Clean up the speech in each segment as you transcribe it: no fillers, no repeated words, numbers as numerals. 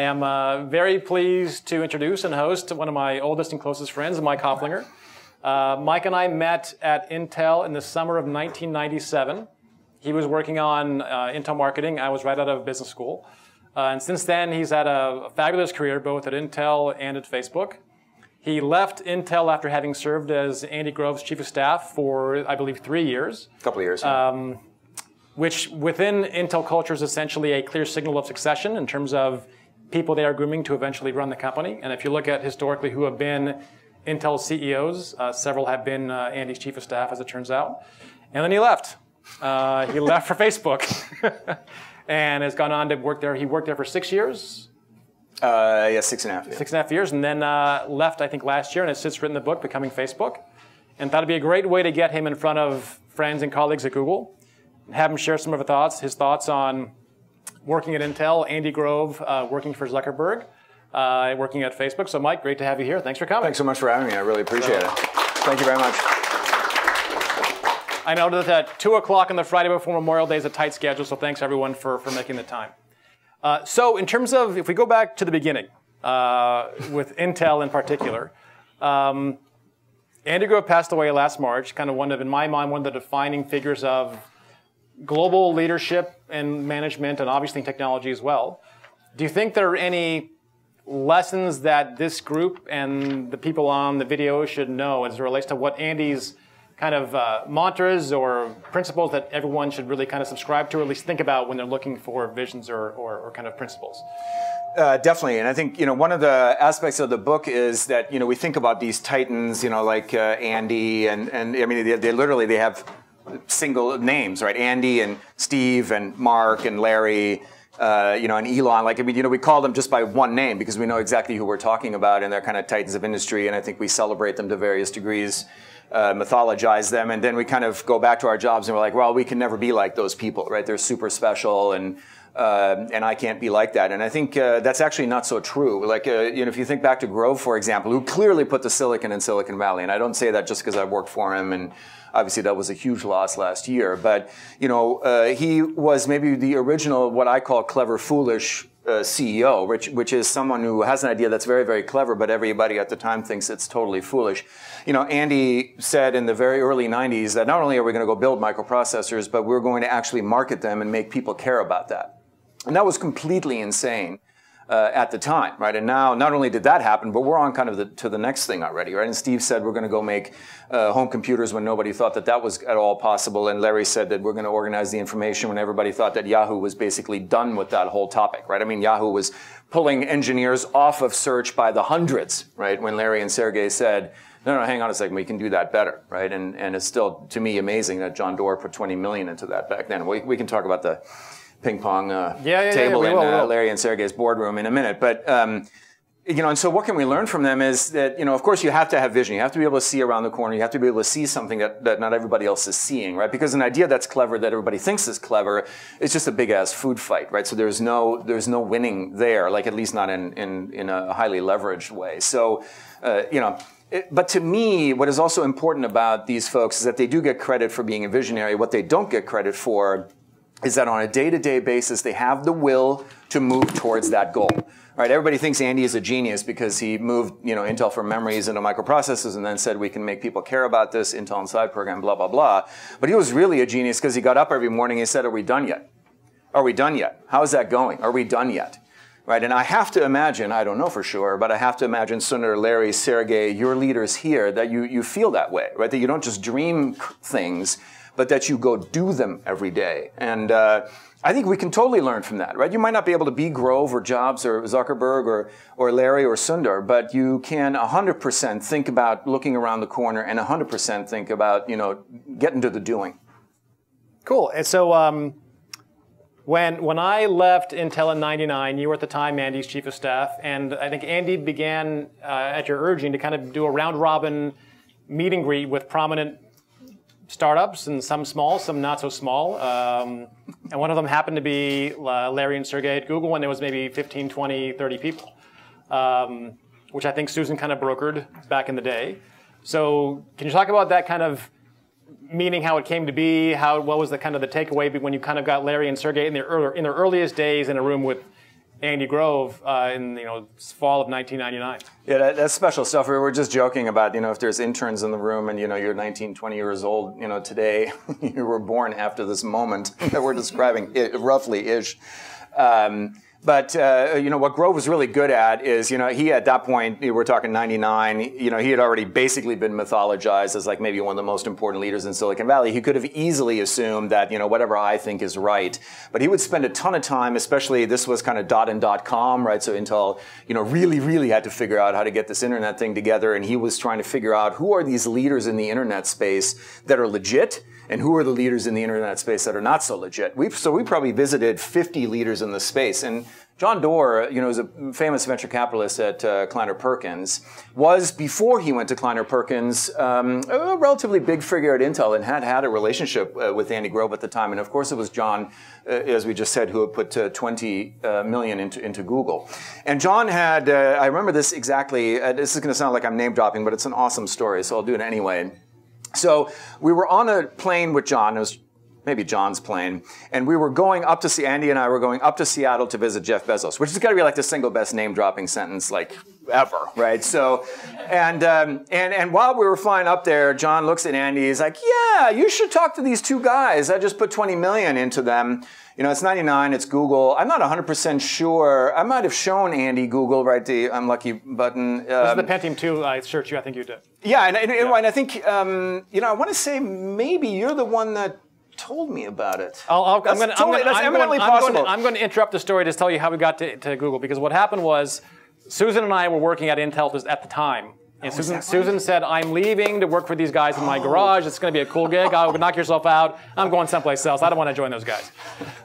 am very pleased to introduce and host one of my oldest and closest friends, Mike Hoefflinger. Mike and I met at Intel in the summer of 1997. He was working on Intel marketing. I was right out of business school. And since then, he's had a fabulous career, both at Intel and at Facebook. He left Intel after having served as Andy Grove's chief of staff for, I believe, 3 years. A couple of years. Yeah. Which within Intel culture is essentially a clear signal of succession in terms of people they are grooming to eventually run the company. And if you look at historically who have been Intel CEOs, several have been Andy's chief of staff, as it turns out. And then he left. He left for Facebook and has gone on to work there. He worked there for 6 years. Yeah, 6.5. Yeah. 6.5 years, and then left, I think, last year, and has since written the book, Becoming Facebook. And thought it'd be a great way to get him in front of friends and colleagues at Google, and have him share some of his thoughts on working at Intel, Andy Grove, working for Zuckerberg, working at Facebook. So, Mike, great to have you here. Thanks for coming. Thanks so much for having me. I really appreciate it. Thank you very much. I know that 2 o'clock on the Friday before Memorial Day is a tight schedule, so thanks, everyone, for making the time. So in terms of, if we go back to the beginning, with Intel in particular, Andy Grove passed away last March, kind of in my mind, one of the defining figures of global leadership and management, and obviously technology as well. Do you think there are any lessons that this group and the people on the video should know as it relates to what Andy's kind of mantras or principles that everyone should really kind of subscribe to, or at least think about when they're looking for visions or kind of principles? Definitely, and I think one of the aspects of the book is that we think about these titans, like Andy and I mean they literally have single names, right? Andy and Steve and Mark and Larry, and Elon. Like, I mean, we call them just by one name because we know exactly who we're talking about, and they're kind of titans of industry. And I think we celebrate them to various degrees, mythologize them, and then we kind of go back to our jobs and we're like, well, we can never be like those people, right? They're super special, and I can't be like that. And I think that's actually not so true. Like, if you think back to Grove, for example, who clearly put the silicon in Silicon Valley, and I don't say that just because I worked for him, and obviously that was a huge loss last year. But, he was maybe the original, what I call clever, foolish CEO, which is someone who has an idea that's very, very clever, but everybody at the time thinks it's totally foolish. Andy said in the very early 90s that not only are we going to go build microprocessors, but we're going to actually market them and make people care about that. And that was completely insane at the time, right? And now, not only did that happen, but we're on kind of to the next thing already, right? And Steve said we're going to go make home computers when nobody thought that was at all possible. And Larry said that we're going to organize the information when everybody thought that Yahoo was basically done with that whole topic, right? I mean, Yahoo was pulling engineers off of search by the hundreds, right? When Larry and Sergey said, no, hang on a second, we can do that better, right? And it's still, to me, amazing that John Doerr put 20 million into that back then. We can talk about the ping pong table in Larry and Sergey's boardroom in a minute. But, and so what can we learn from them is that, of course you have to have vision. You have to be able to see around the corner. You have to be able to see something that not everybody else is seeing, right? Because an idea that's clever, that everybody thinks is clever, it's just a big-ass food fight, right? So there's no winning there, like at least not in a highly leveraged way. So, but to me, what is also important about these folks is that they do get credit for being a visionary. What they don't get credit for is that on a day-to-day basis, they have the will to move towards that goal. Right? Everybody thinks Andy is a genius because he moved, Intel from memories into microprocessors and then said we can make people care about this, Intel Inside program, blah, blah, blah. But he was really a genius because he got up every morning and said, are we done yet? Are we done yet? How's that going? Are we done yet? Right? And I have to imagine, I don't know for sure, but I have to imagine Sundar, Larry, Sergey, your leaders here, that you feel that way, right? That you don't just dream things, but that you go do them every day. And I think we can totally learn from that, right? You might not be able to be Grove or Jobs or Zuckerberg or Larry or Sundar, but you can 100% think about looking around the corner and 100% think about, getting to the doing. Cool. And so when I left Intel in '99, you were at the time Andy's chief of staff, and I think Andy began, at your urging, to kind of do a round-robin meet and greet with prominent startups, and some small, some not so small. And one of them happened to be Larry and Sergey at Google, and there was maybe 15, 20, 30 people, which I think Susan kind of brokered back in the day. So can you talk about that kind of meeting, how it came to be, what was the kind of the takeaway when you kind of got Larry and Sergey in their earliest days in a room with Andy Grove in fall of 1999. Yeah, that's special stuff. We were just joking about, if there's interns in the room and, you're 19, 20 years old, today, you were born after this moment that we're describing, roughly-ish. But what Grove was really good at is, he at that point, we're talking 99, he had already basically been mythologized as like maybe one of the most important leaders in Silicon Valley. He could have easily assumed that, whatever I think is right. But he would spend a ton of time, especially this was kind of .com, right? So Intel, really, really had to figure out how to get this internet thing together. And he was trying to figure out who are these leaders in the internet space that are legit, and who are the leaders in the internet space that are not so legit. We probably visited 50 leaders in the space. And John Doerr, is a famous venture capitalist at Kleiner Perkins, was, before he went to Kleiner Perkins, a relatively big figure at Intel and had a relationship with Andy Grove at the time. And of course it was John, as we just said, who had put 20 million into Google. And John had, I remember this exactly, this is going to sound like I'm name dropping, but it's an awesome story, so I'll do it anyway. So we were on a plane with John. It was maybe John's plane. And we were going up to Andy and I were going up to Seattle to visit Jeff Bezos, which has got to be like the single best name-dropping sentence like ever, right? So, and while we were flying up there, John looks at Andy. He's like, yeah, you should talk to these two guys. I just put 20 million into them. It's 99, it's Google. I'm not 100% sure. I might have shown Andy Google, right, the unlucky button. This is the Pentium 2 search I think you did. Yeah, and I think, I want to say maybe you're the one that told me about it. That's eminently possible. I'm going to interrupt the story to tell you how we got to Google, because what happened was Susan and I were working at Intel at the time. And Susan said, I'm leaving to work for these guys in my garage. It's going to be a cool gig. I'll knock yourself out. I'm going someplace else. I don't want to join those guys.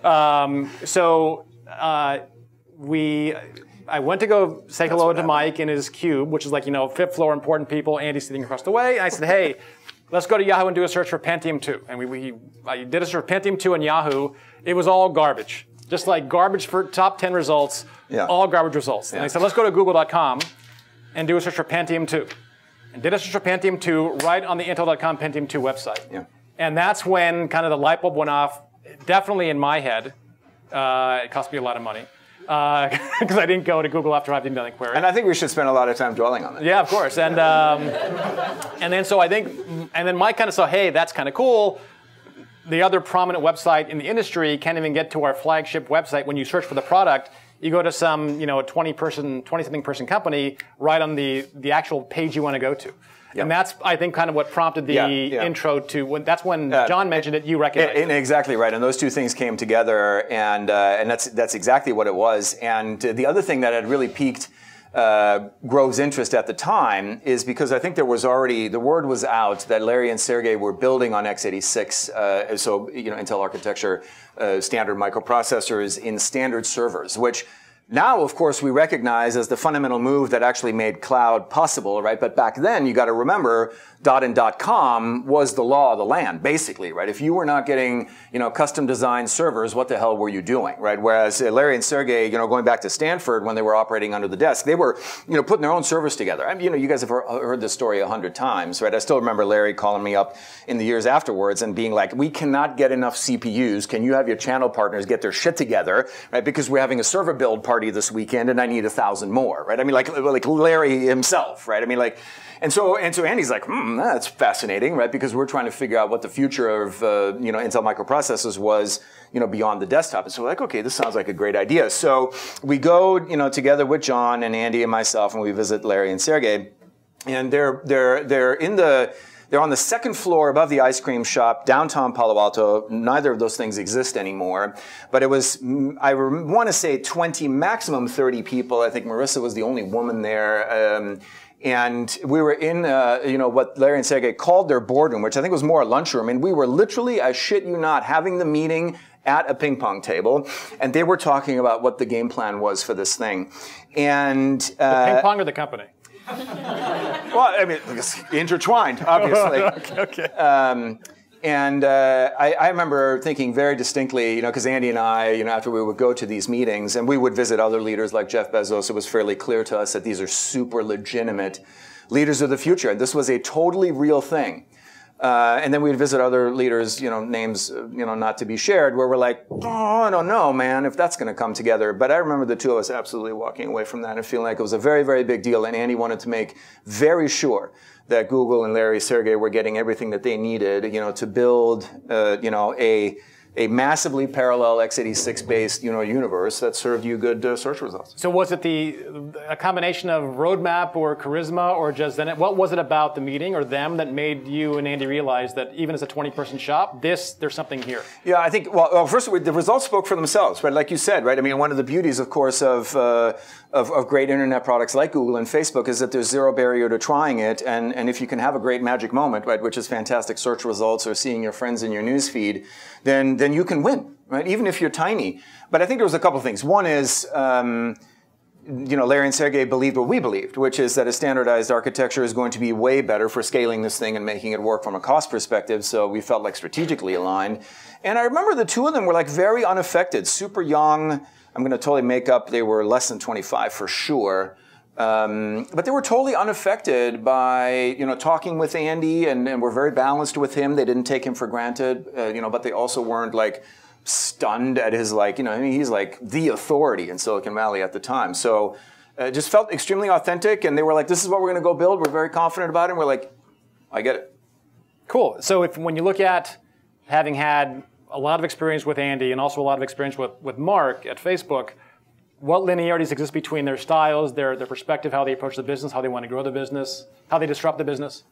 I went to go say hello to Mike in his cube, which is like, fifth floor important people. Andy's sitting across the way. And I said, hey, let's go to Yahoo and do a search for Pentium 2. And I did a search for Pentium 2 in Yahoo. It was all garbage. Just like garbage for top 10 results, all garbage results. And I said, let's go to google.com. and do a search for Pentium 2. And did a search for Pentium 2 right on the Intel.com Pentium 2 website. Yeah. And that's when kind of the light bulb went off, definitely in my head. It cost me a lot of money. Because I didn't go to Google after having done a query. And I think we should spend a lot of time dwelling on that. Yeah, of course. And then Mike kind of saw, hey, that's kind of cool. The other prominent website in the industry can't even get to our flagship website. When you search for the product, you go to some 20-something person company right on the actual page you want to go to. Yep. And that's, I think, kind of what prompted the intro to, that's when John mentioned it, you recognized it. Exactly right, and those two things came together, and that's exactly what it was. And the other thing that had really piqued Grove's interest at the time is because I think there was already, the word was out that Larry and Sergey were building on x86, so Intel architecture, standard microprocessors in standard servers, which now, of course, we recognize as the fundamental move that actually made cloud possible, right? But back then, you got to remember, .com was the law of the land, basically, right? If you were not getting, custom designed servers, what the hell were you doing, right? Whereas Larry and Sergey, going back to Stanford when they were operating under the desk, they were, putting their own servers together. I mean, you guys have heard this story 100 times, right? I still remember Larry calling me up in the years afterwards and being like, we cannot get enough CPUs. Can you have your channel partners get their shit together, right? Because we're having a server build party this weekend and I need 1,000 more, right? I mean, like Larry himself, right? I mean, like, and so Andy's like, that's fascinating, right? Because we're trying to figure out what the future of, Intel microprocessors was, beyond the desktop. And so we're like, okay, this sounds like a great idea. So we go, together with John and Andy and myself, and we visit Larry and Sergey. And they're on the second floor above the ice cream shop, downtown Palo Alto. Neither of those things exist anymore. But it was, I want to say 20, maximum 30 people. I think Marissa was the only woman there. And we were in, what Larry and Sergey called their boardroom, which I think was more a lunchroom. And we were literally, I shit you not, having the meeting at a ping pong table. And they were talking about what the game plan was for this thing. And the ping pong or the company? Well, I mean, it's intertwined, obviously. Okay. And I remember thinking very distinctly, because Andy and I, after we would go to these meetings and we would visit other leaders like Jeff Bezos, it was fairly clear to us that these are super legitimate leaders of the future. And this was a totally real thing. And then we'd visit other leaders, names, not to be shared, where we're like, oh, I don't know, man, if that's going to come together. But I remember the two of us absolutely walking away from that and feeling like it was a very, very big deal. And Andy wanted to make very sure that Google and Larry Sergey were getting everything that they needed, to build, a massively parallel x86-based, universe that served you good search results. So was it a combination of roadmap or charisma, or just then? What was it about the meeting or them that made you and Andy realize that even as a 20-person shop, there's something here? Yeah, I think first the results spoke for themselves, right? Like you said, right? I mean, one of the beauties, of course, of great internet products like Google and Facebook is that there's zero barrier to trying it, and if you can have a great magic moment, right, which is fantastic search results or seeing your friends in your newsfeed, then you can win, right? Even if you're tiny. But I think there was a couple of things. One is, Larry and Sergey believed what we believed, which is that a standardized architecture is going to be way better for scaling this thing and making it work from a cost perspective. So we felt like strategically aligned. And I remember the two of them were like very unaffected, super young. I'm going to totally make up. They were less than 25 for sure. But they were totally unaffected by, talking with Andy and were very balanced with him. They didn't take him for granted, but they also weren't like stunned at his he's like the authority in Silicon Valley at the time. So it just felt extremely authentic, and they were like, this is what we're going to go build. We're very confident about it. And we're like, I get it. Cool. So when you look at having had a lot of experience with Andy and also a lot of experience with Mark at Facebook, what linearities exist between their styles, their perspective, how they approach the business, how they want to grow the business, how they disrupt the business?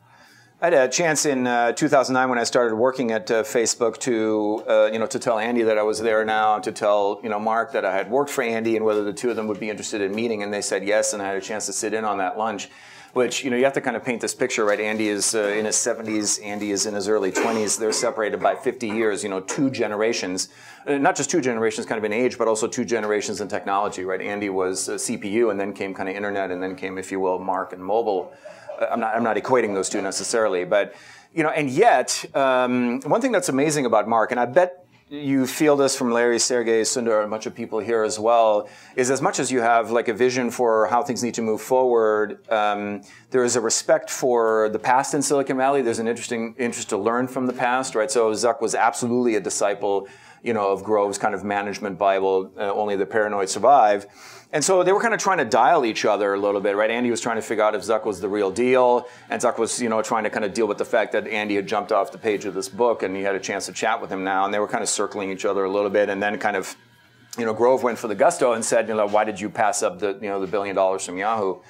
I had a chance in 2009 when I started working at Facebook to tell Andy that I was there now, to tell Mark that I had worked for Andy and whether the two of them would be interested in meeting, and they said yes, and I had a chance to sit in on that lunch. Which, you have to kind of paint this picture, right? Andy is in his 70s, Andy is in his early 20s. They're separated by 50 years, 2 generations. Not just 2 generations kind of in age, but also 2 generations in technology, right? Andy was CPU, and then came kind of internet, and then came, if you will, Mark and mobile. I'm not equating those two necessarily, but, and yet, one thing that's amazing about Mark, and I bet you feel this from Larry, Sergey, Sundar, and a bunch of people here as well, is as much as you have like a vision for how things need to move forward, there is a respect for the past in Silicon Valley. There's an interesting interest to learn from the past, right? So Zuck was absolutely a disciple, of Grove's kind of management Bible, only the paranoid survive. And so they were kind of trying to dial each other a little bit, right? Andy was trying to figure out if Zuck was the real deal, and Zuck was, trying to kind of deal with the fact that Andy had jumped off the page of this book, and he had a chance to chat with him now, and they were kind of circling each other a little bit, and then kind of, Grove went for the gusto and said, why did you pass up the, the $1 billion from Yahoo?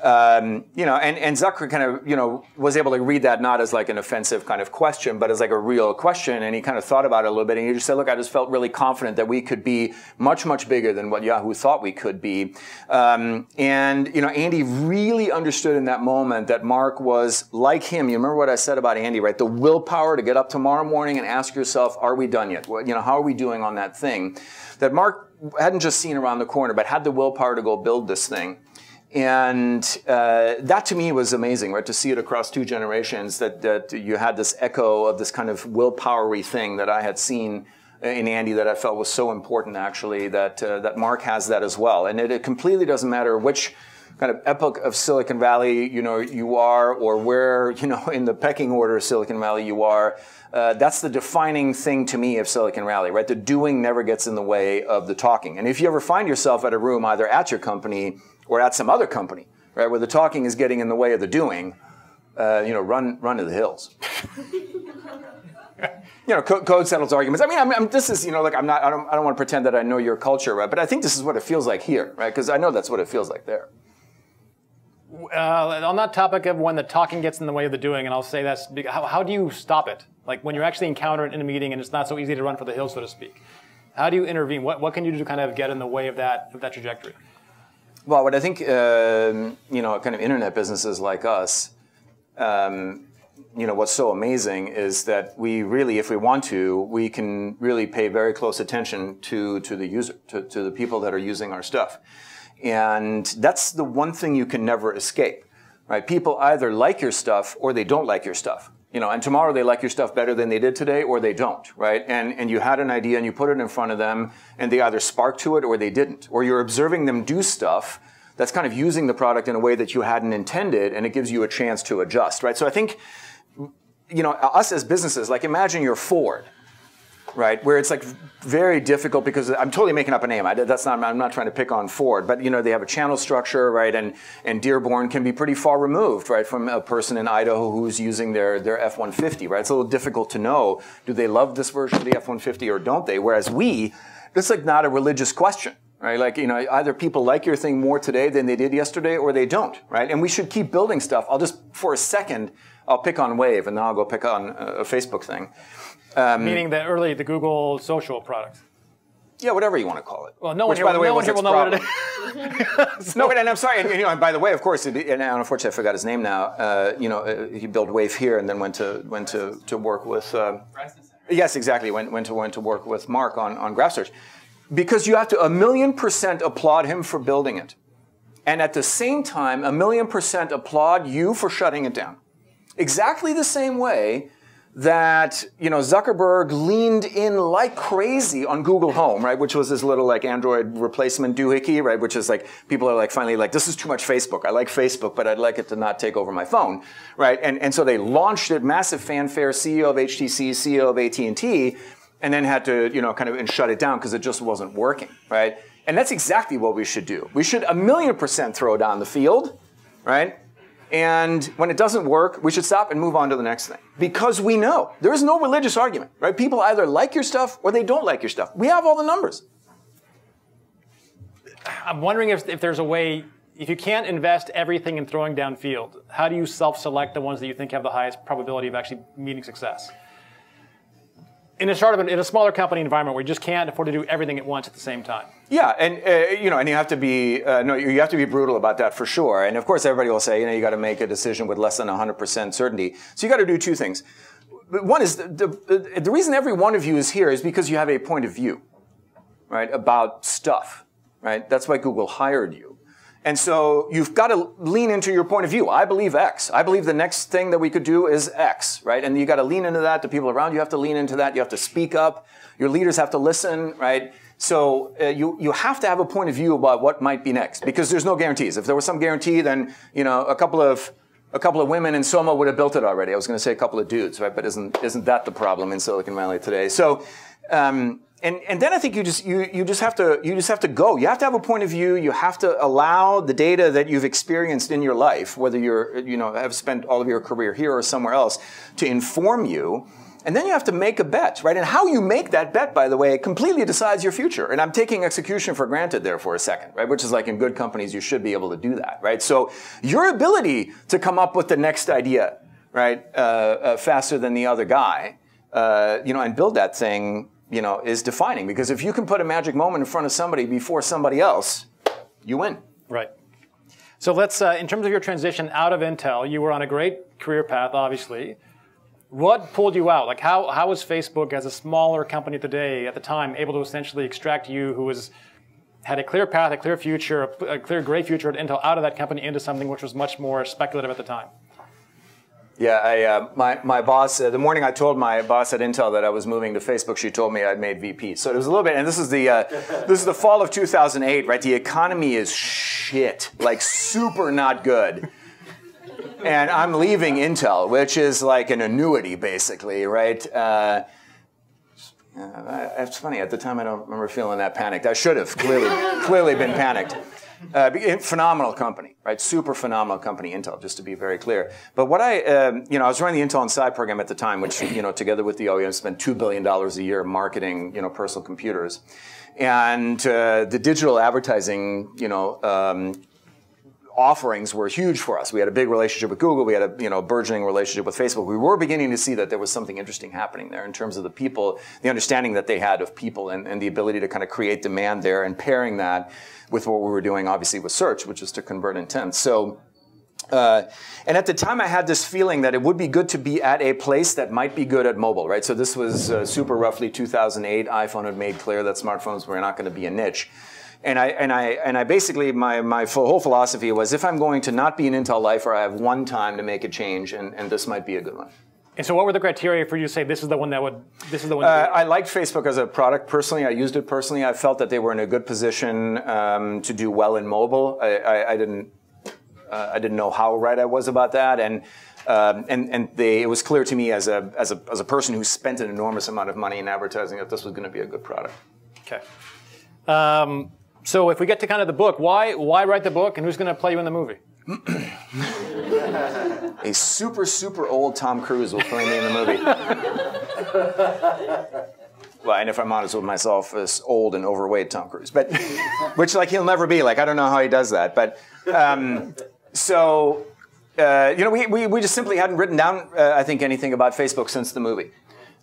And Zucker kind of, was able to read that not as like an offensive kind of question, but as like a real question. And he kind of thought about it a little bit. And he just said, look, I just felt really confident that we could be much, much bigger than what Yahoo thought we could be. Andy really understood in that moment that Mark was like him. You remember what I said about Andy, right? The willpower to get up tomorrow morning and ask yourself, are we done yet? How are we doing on that thing? That Mark hadn't just seen around the corner, but had the willpower to go build this thing. And that to me was amazing, right? To see it across 2 generations, that you had this echo of this kind of willpower-y thing that I had seen in Andy that I felt was so important, actually, that Mark has that as well. And it completely doesn't matter which kind of epoch of Silicon Valley, you are, or where, in the pecking order of Silicon Valley you are. That's the defining thing to me of Silicon Valley, right? The doing never gets in the way of the talking. And if you ever find yourself at a room either at your company or at some other company, right, where the talking is getting in the way of the doing, run to the hills. Code settles arguments. I mean, this is, I don't want to pretend that I know your culture, right? But I think this is what it feels like here, right? Because I know that's what it feels like there. On that topic of when the talking gets in the way of the doing, and I'll say that's, how do you stop it? Like when you're actually encountered in a meeting and it's not so easy to run for the hills, so to speak. How do you intervene? What can you do to kind of get in the way of that trajectory? Well, what I think, kind of internet businesses like us, what's so amazing is that we really, if we want to, we can really pay very close attention to the user, to the people that are using our stuff. And that's the one thing you can never escape, right? People either like your stuff or they don't like your stuff. And tomorrow they like your stuff better than they did today, or they don't, right? And you had an idea and you put it in front of them and they either sparked to it or they didn't. Or you're observing them do stuff that's kind of using the product in a way that you hadn't intended, and it gives you a chance to adjust, right? So I think, us as businesses, like imagine you're Ford, right? Where it's like very difficult because I'm totally making up a name. I'm not trying to pick on Ford, but they have a channel structure, right? And Dearborn can be pretty far removed, right, from a person in Idaho who's using their F-150, right? It's a little difficult to know, do they love this version of the F-150 or don't they? Whereas it's like not a religious question. Right, like either people like your thing more today than they did yesterday, or they don't. Right, and we should keep building stuff. For a second, I'll pick on Wave, and then I'll go pick on a Facebook thing. Meaning the Google social product. Yeah, whatever you want to call it. Well, no one here will know what it is. No, and I'm sorry. And by the way, of course, and unfortunately, I forgot his name now. He built Wave here, and then went to work with. Yes, exactly. Went to work with Mark on Graph Search. Because you have to 1,000,000% applaud him for building it. And at the same time, 1,000,000% applaud you for shutting it down. Exactly the same way that, Zuckerberg leaned in like crazy on Google Home, right? Which was this little like Android replacement doohickey, right? Which is like, people are like finally like, this is too much Facebook. I like Facebook, but I'd like it to not take over my phone, right? And so they launched it, massive fanfare, CEO of HTC, CEO of AT&T, and then had to, and shut it down because it just wasn't working, right? And that's exactly what we should do. We should 1,000,000% throw down the field, right? And when it doesn't work, we should stop and move on to the next thing. Because we know there is no religious argument, right? People either like your stuff or they don't like your stuff. We have all the numbers. I'm wondering if there's a way, if you can't invest everything in throwing down field, how do you self-select the ones that you think have the highest probability of actually meeting success? In a smaller company environment where you just can't afford to do everything at once at the same time. Yeah, and and you have to be you have to be brutal about that for sure. And of course, everybody will say you got to make a decision with less than 100% certainty. So you got to do two things. One is the reason every one of you is here is because you have a point of view, right, about stuff, right? That's why Google hired you. And so you've got to lean into your point of view. I believe X. I believe the next thing that we could do is X, right? And you got to lean into that. The people around you have to lean into that. You have to speak up. Your leaders have to listen, right? So you have to have a point of view about what might be next, because there's no guarantees. If there was some guarantee, then a couple of women in Soma would have built it already. I was going to say a couple of dudes, right? But isn't that the problem in Silicon Valley today? So. And then I think you just have to go. You have to have a point of view. You have to allow the data that you've experienced in your life, whether you're have spent all of your career here or somewhere else, to inform you. And then you have to make a bet, right? And how you make that bet, by the way, completely decides your future. And I'm taking execution for granted there for a second, right? Which is like in good companies, you should be able to do that, right? So your ability to come up with the next idea, right, faster than the other guy, and build that thing, is defining. Because if you can put a magic moment in front of somebody before somebody else, you win. Right. So let's, in terms of your transition out of Intel, you were on a great career path, obviously. What pulled you out? Like, how was Facebook, as a smaller company today, at the time, able to essentially extract you, who had a clear path, a clear future, a clear great future at Intel, out of that company into something which was much more speculative at the time? Yeah, my boss, the morning I told my boss at Intel that I was moving to Facebook, she told me I'd made VP. So it was a little bit, and this is the fall of 2008, right? The economy is shit, like super not good. And I'm leaving Intel, which is like an annuity, basically, right? It's funny, at the time I don't remember feeling that panicked. I should have clearly been panicked. Phenomenal company, right? Super phenomenal company, Intel, just to be very clear. But what I was running the Intel Inside program at the time, which, together with the OEM, spent $2 billion a year marketing, personal computers. And the digital advertising, offerings were huge for us. We had a big relationship with Google. We had a burgeoning relationship with Facebook. We were beginning to see that there was something interesting happening there in terms of the people, the understanding that they had of people, and the ability to kind of create demand there, and pairing that with what we were doing, obviously, with search, which is to convert intent. So, and at the time, I had this feeling that it would be good to be at a place that might be good at mobile, right? So this was super roughly 2008. iPhone had made clear that smartphones were not going to be a niche. And I basically, my whole philosophy was, if I'm going to not be an Intel lifer, I have one time to make a change, and this might be a good one. And so what were the criteria for you to say, this is the one that would, I liked Facebook as a product personally. I used it personally. I felt that they were in a good position to do well in mobile. I didn't know how right I was about that. And It was clear to me as a person who spent an enormous amount of money in advertising that this was going to be a good product. Okay. So if we get to kind of the book, why write the book, and who's going to play you in the movie? A super, super old Tom Cruise will play me in the movie. Well, and if I'm honest with myself, as old and overweight Tom Cruise, but which like he'll never be. Like I don't know how he does that. But we just simply hadn't written down I think anything about Facebook since the movie.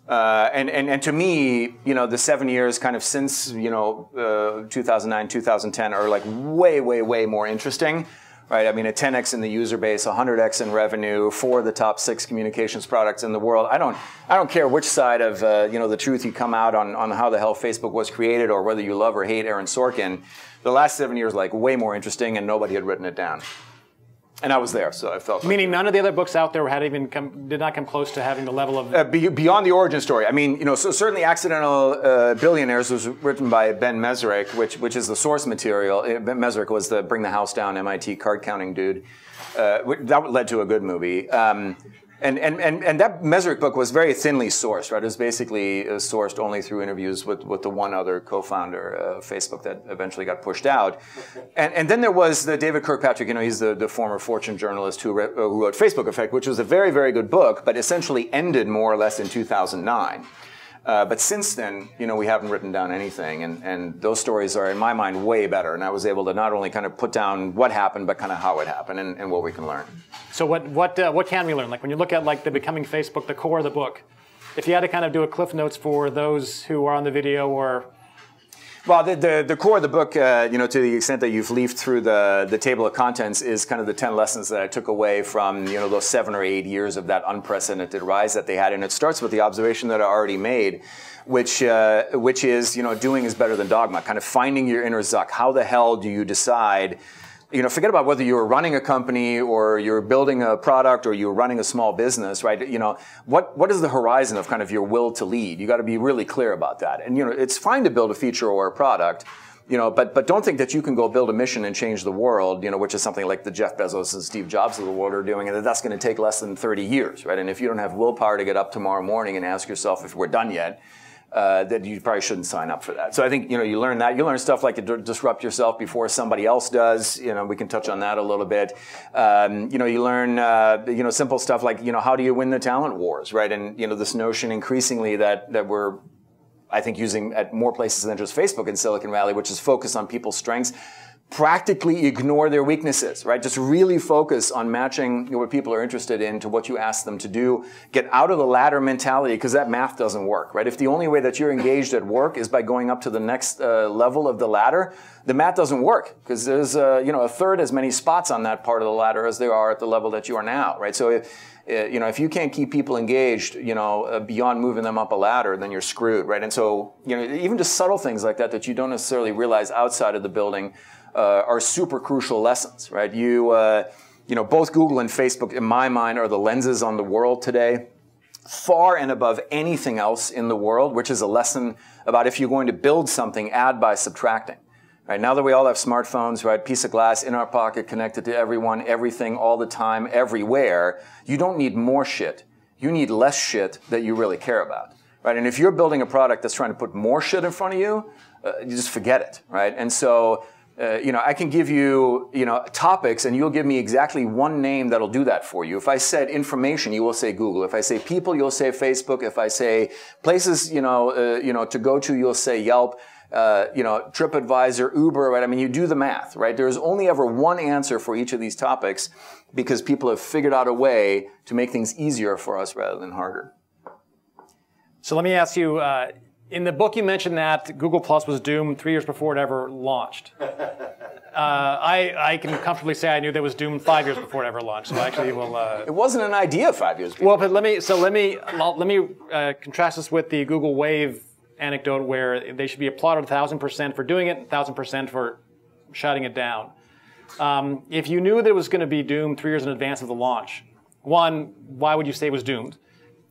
And to me, the 7 years kind of since 2009, 2010 are like way more interesting. Right, I mean, a 10x in the user base, 100x in revenue, 4 of the top 6 communications products in the world. I don't care which side of the truth you come out on how the hell Facebook was created, or whether you love or hate Aaron Sorkin. The last 7 years, like, way more interesting, and nobody had written it down. And I was there, so I felt. Meaning none of the other books out there did not come close to having the level of beyond the origin story. I mean, so certainly Accidental Billionaires was written by Ben Mesrick, which is the source material. Ben Mesrick was the Bring the House Down MIT card counting dude. That led to a good movie. And that Mesrick book was very thinly sourced, right? It was basically sourced only through interviews with the one other co-founder of Facebook that eventually got pushed out. And then there was the David Kirkpatrick, he's the former Fortune journalist who wrote Facebook Effect, which was a very, very good book, but essentially ended more or less in 2009. But since then, we haven't written down anything, and those stories are, in my mind, way better. And I was able to not only kind of put down what happened, but kind of how it happened and what we can learn. So what can we learn? Like when you look at like the Becoming Facebook, the core of the book, if you had to kind of do a cliff notes for those who are on the video or. Well, the core of the book, to the extent that you've leafed through the table of contents, is kind of the 10 lessons that I took away from, those 7 or 8 years of that unprecedented rise that they had. And it starts with the observation that I already made, which is, doing is better than dogma, kind of finding your inner Zuck. How the hell do you decide? Forget about whether you're running a company or you're building a product or you're running a small business, right? What is the horizon of kind of your will to lead? You got to be really clear about that. And, it's fine to build a feature or a product, but don't think that you can go build a mission and change the world, which is something like the Jeff Bezos and Steve Jobs of the world are doing, and that's going to take less than 30 years, right? And if you don't have willpower to get up tomorrow morning and ask yourself if we're done yet, that you probably shouldn't sign up for that. So I think, you learn that. You learn stuff like to disrupt yourself before somebody else does. We can touch on that a little bit. You learn, simple stuff like, how do you win the talent wars, right? And, this notion increasingly that we're, I think, using at more places than just Facebook in Silicon Valley, which is focused on people's strengths. Practically ignore their weaknesses, right? Just really focus on matching what people are interested in to what you ask them to do. Get out of the ladder mentality, because that math doesn't work, right? If the only way that you're engaged at work is by going up to the next level of the ladder, the math doesn't work, because there's a third as many spots on that part of the ladder as there are at the level that you are now, right? So if you can't keep people engaged, beyond moving them up a ladder, then you're screwed, right? And so, even just subtle things like that you don't necessarily realize outside of the building are super crucial lessons, right? Both Google and Facebook, in my mind, are the lenses on the world today, far and above anything else in the world, which is a lesson about if you're going to build something, add by subtracting. Right? Now that we all have smartphones, right, piece of glass in our pocket, connected to everyone, everything, all the time, everywhere, you don't need more shit. You need less shit that you really care about, right? And if you're building a product that's trying to put more shit in front of you, you just forget it, right? And so, I can give you, topics, and you'll give me exactly one name that'll do that for you. If I said information, you will say Google. If I say people, you'll say Facebook. If I say places, to go to, you'll say Yelp. TripAdvisor, Uber, right? I mean, you do the math, right? There's only ever one answer for each of these topics, because people have figured out a way to make things easier for us rather than harder. So let me ask you. In the book, you mentioned that Google Plus was doomed 3 years before it ever launched. I can comfortably say I knew that it was doomed 5 years before it ever launched. So actually, we'll. It wasn't an idea 5 years before. Well, but let me contrast this with the Google Wave anecdote, where they should be applauded 1,000% for doing it, 1,000% for shutting it down. If you knew that it was going to be doomed 3 years in advance of the launch, one, why would you say it was doomed?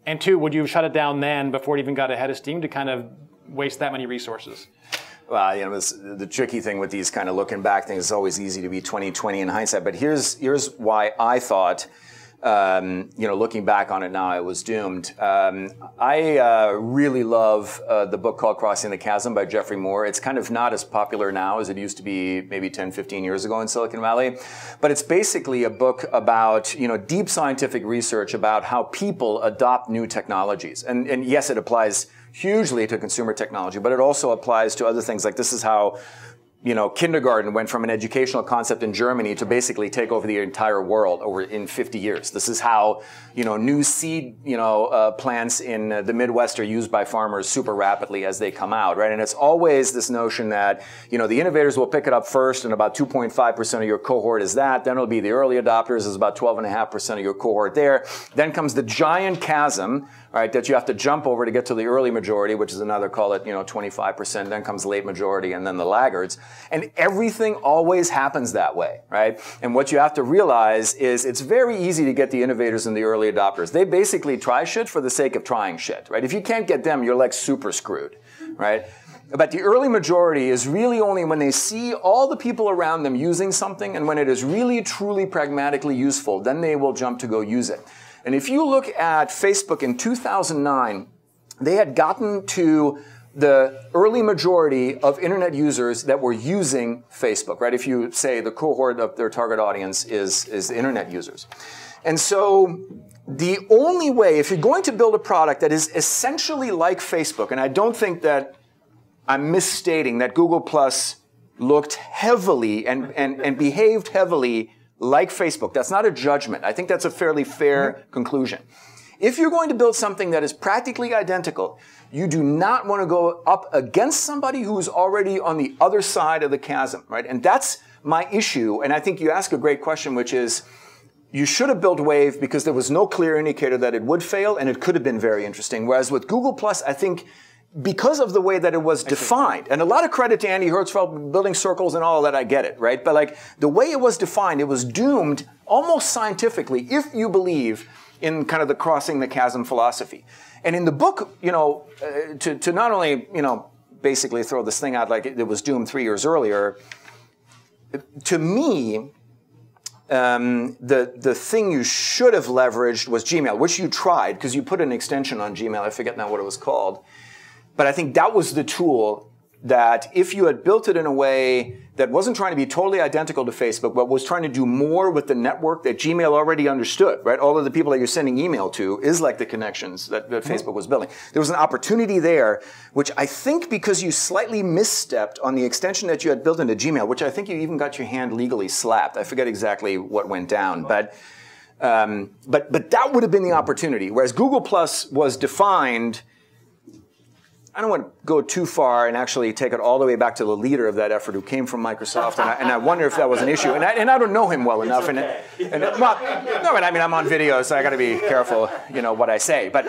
And two, would you have shut it down then before it even got ahead of steam to kind of waste that many resources? Well, the tricky thing with these kind of looking back things, it's always easy to be 20/20 in hindsight. But here's why I thought Looking back on it now, I was doomed. I really love the book called Crossing the Chasm by Jeffrey Moore. It's kind of not as popular now as it used to be maybe 10, 15 years ago in Silicon Valley. But it's basically a book about, deep scientific research about how people adopt new technologies. And yes, it applies hugely to consumer technology, but it also applies to other things. Like this is how kindergarten went from an educational concept in Germany to basically take over the entire world in 50 years. This is how, new seed, plants in the Midwest are used by farmers super rapidly as they come out, right? And it's always this notion that, the innovators will pick it up first, and about 2.5% of your cohort is that. Then it'll be the early adopters, is about 12.5% of your cohort there. Then comes the giant chasm, right, that you have to jump over to get to the early majority, which is another, call it, 25%. Then comes late majority, and then the laggards. And everything always happens that way, right? And what you have to realize is it's very easy to get the innovators and the early adopters. They basically try shit for the sake of trying shit, right? If you can't get them, you're like super screwed, right? But the early majority is really only when they see all the people around them using something, and when it is really, truly, pragmatically useful, then they will jump to go use it. And if you look at Facebook in 2009, they had gotten to the early majority of internet users that were using Facebook, right? If you say the cohort of their target audience is internet users. And so the only way, if you're going to build a product that is essentially like Facebook, and I don't think that I'm misstating that Google Plus looked heavily and behaved heavily like Facebook. That's not a judgment. I think that's a fairly fair conclusion. If you're going to build something that is practically identical, you do not want to go up against somebody who's already on the other side of the chasm, right? And that's my issue. And I think you ask a great question, which is, you should have built Wave because there was no clear indicator that it would fail, and it could have been very interesting. Whereas with Google Plus, I think because of the way that it was defined, and a lot of credit to Andy Hertzfeld building circles and all that, I get it, right? But like the way it was defined, it was doomed almost scientifically, if you believe in kind of the crossing the chasm philosophy. And in the book, to not only, basically throw this thing out like it was doomed 3 years earlier, to me, the thing you should have leveraged was Gmail, which you tried because you put an extension on Gmail. I forget now what it was called. But I think that was the tool that if you had built it in a way that wasn't trying to be totally identical to Facebook, but was trying to do more with the network that Gmail already understood, right? All of the people that you're sending email to is like the connections that Facebook was building. There was an opportunity there, which I think because you slightly misstepped on the extension that you had built into Gmail, which I think you even got your hand legally slapped. I forget exactly what went down, but that would have been the opportunity. Whereas Google Plus was defined, I don't want to go too far and actually take it all the way back to the leader of that effort who came from Microsoft, and I wonder if that was an issue. And I don't know him well enough. I'm on video, so I got to be careful, what I say. But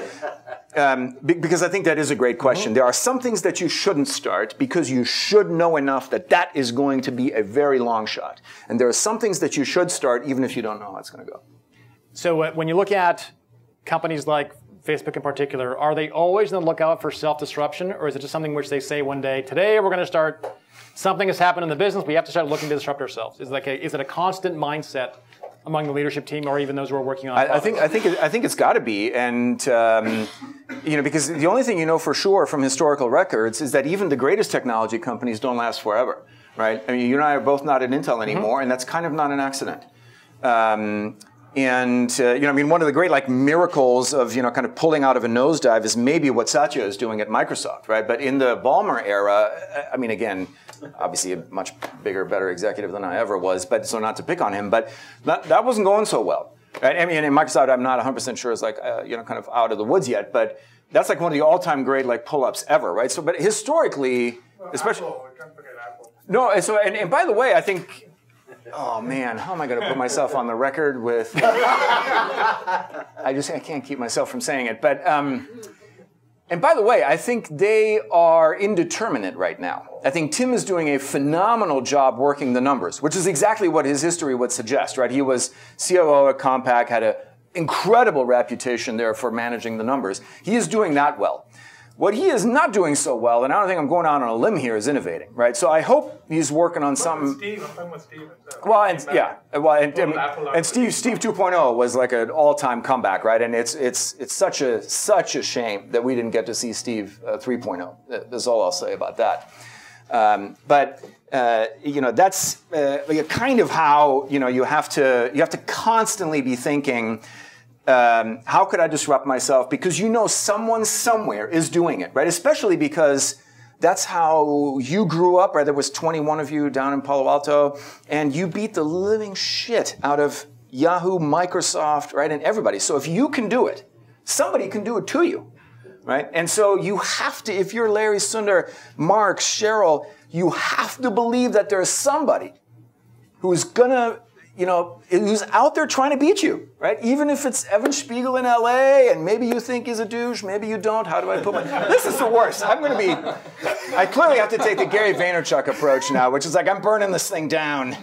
because I think that is a great question. There are some things that you shouldn't start because you should know enough that is going to be a very long shot. And there are some things that you should start even if you don't know how it's going to go. So when you look at companies like Facebook in particular, are they always on the lookout for self-disruption, or is it just something which they say one day, today we're going to start, something has happened in the business, we have to start looking to disrupt ourselves? Is it a constant mindset among the leadership team or even those who are working on it? I think it's got to be, and because the only thing you know for sure from historical records is that even the greatest technology companies don't last forever, right? I mean, you and I are both not at Intel anymore, and that's kind of not an accident. One of the great miracles of kind of pulling out of a nosedive is maybe what Satya is doing at Microsoft, right? But in the Ballmer era, again, obviously a much bigger, better executive than I ever was, but so not to pick on him, but that wasn't going so well. Right? I mean, in Microsoft, I'm not 100% sure is kind of out of the woods yet, but that's like one of the all-time great pull-ups ever, right? So, but historically, especially, Apple, don't forget Apple. No, so and by the way, I think. Oh man, how am I going to put myself on the record with? I can't keep myself from saying it. But and by the way, I think they are indeterminate right now. I think Tim is doing a phenomenal job working the numbers, which is exactly what his history would suggest, right? He was COO at Compaq, had an incredible reputation there for managing the numbers. He is doing that well. What he is not doing so well, and I don't think I'm going out on a limb here, is innovating, right? So I hope he's working on something. Steve, I'm talking about Steve himself. Well, and Steve 2.0 was like an all-time comeback, right? And it's such a shame that we didn't get to see Steve 3.0. That's all I'll say about that. But that's kind of how you have to constantly be thinking. How could I disrupt myself? Because someone somewhere is doing it, right? Especially because that's how you grew up, right? There was 21 of you down in Palo Alto, and you beat the living shit out of Yahoo, Microsoft, right? And everybody. So if you can do it, somebody can do it to you, right? And so you have to, if you're Larry Sundar, Mark, Cheryl, you have to believe that there's somebody who's gonna who's out there trying to beat you, right? Even if it's Evan Spiegel in LA, and maybe you think he's a douche, maybe you don't. How do I put my... This is the worst. I clearly have to take the Gary Vaynerchuk approach now, which is like, I'm burning this thing down. Okay,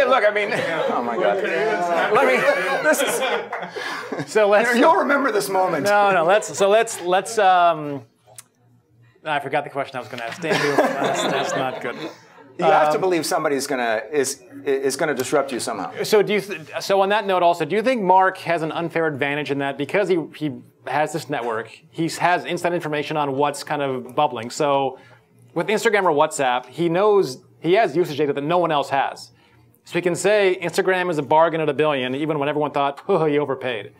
look, I mean, oh my God. You'll remember this moment. No, let's I forgot the question I was going to ask. That's not good. You have to believe somebody is going to disrupt you somehow. So on that note, also, do you think Mark has an unfair advantage in that because he has this network, he has inside information on what's kind of bubbling? So with Instagram or WhatsApp, he has usage data that no one else has. So he can say Instagram is a bargain at $1 billion, even when everyone thought, oh, he overpaid.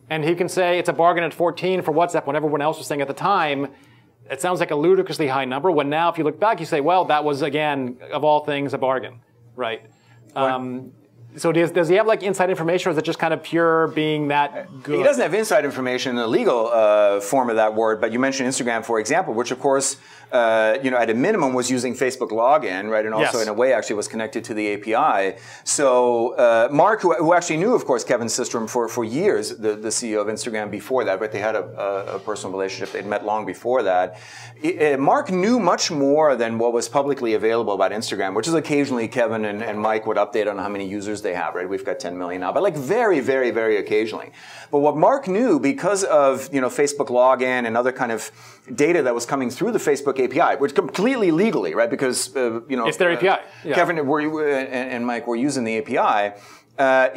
And he can say it's a bargain at 14 for WhatsApp when everyone else was saying at the time, it sounds like a ludicrously high number, when now if you look back, you say, well, that was, again, of all things, a bargain, right? So does he have like inside information, or is it just kind of pure being that good? He doesn't have inside information in the legal form of that word, but you mentioned Instagram, for example, which of course, at a minimum was using Facebook login, right? And also in a way actually was connected to the API. So Mark, who actually knew, of course, Kevin Systrom for years, the CEO of Instagram before that, but they had a personal relationship. They'd met long before that. Mark knew much more than what was publicly available about Instagram, which is occasionally Kevin and Mike would update on how many users they have, right? We've got 10 million now, but like very, very, very occasionally. But what Mark knew, because of Facebook login and other kind of data that was coming through the Facebook API, which completely legally, right? Because it's their API. Yeah. Kevin and Mike were using the API.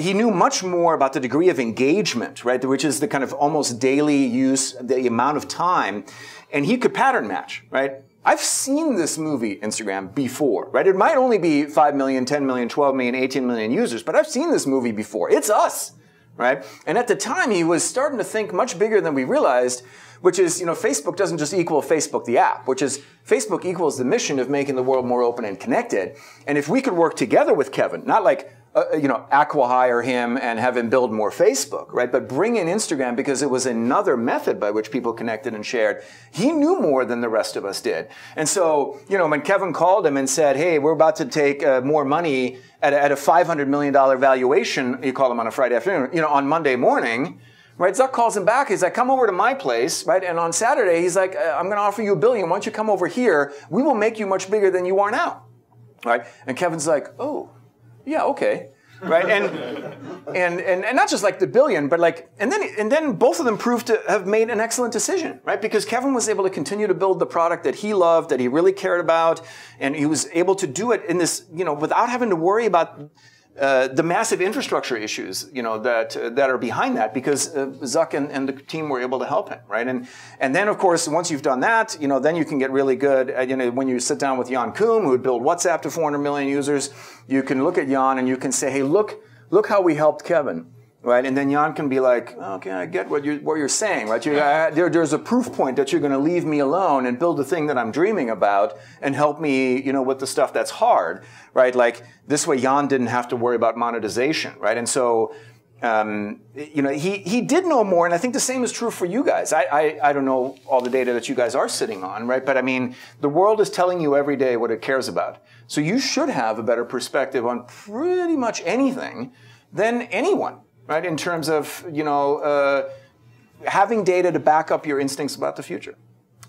He knew much more about the degree of engagement, right? Which is the kind of almost daily use, the amount of time, and he could pattern match, right? I've seen this movie, Instagram, before, right? It might only be 5 million, 10 million, 12 million, 18 million users, but I've seen this movie before. It's us, right? And at the time, he was starting to think much bigger than we realized, which is, Facebook doesn't just equal Facebook the app, which is Facebook equals the mission of making the world more open and connected. And if we could work together with Kevin, not like, acqui-hire him and have him build more Facebook, right? But bring in Instagram because it was another method by which people connected and shared. He knew more than the rest of us did. And so, when Kevin called him and said, hey, we're about to take more money at a $500 million valuation, you call him on a Friday afternoon, on Monday morning, right? Zuck calls him back. He's like, come over to my place, right? And on Saturday, he's like, I'm going to offer you $1 billion. Why don't you come over here? We will make you much bigger than you are now, right? And Kevin's like, oh, yeah, okay, right? And not just like the $1 billion, but like, and then both of them proved to have made an excellent decision, right? Because Kevin was able to continue to build the product that he loved, that he really cared about, and he was able to do it in this, without having to worry about the massive infrastructure issues, that are behind that, because Zuck and the team were able to help him, right? And then, of course, once you've done that, then you can get really good at, when you sit down with Jan Koum, who would build WhatsApp to 400 million users, you can look at Jan and you can say, hey, look how we helped Kevin, right? And then Jan can be like, okay, I get what you're saying, right? There's a proof point that you're going to leave me alone and build the thing that I'm dreaming about and help me, with the stuff that's hard, right? Like this way, Jan didn't have to worry about monetization, right? And so, he did know more, and I think the same is true for you guys. I don't know all the data that you guys are sitting on, right? But I mean, the world is telling you every day what it cares about. So you should have a better perspective on pretty much anything than anyone. Right, in terms of having data to back up your instincts about the future.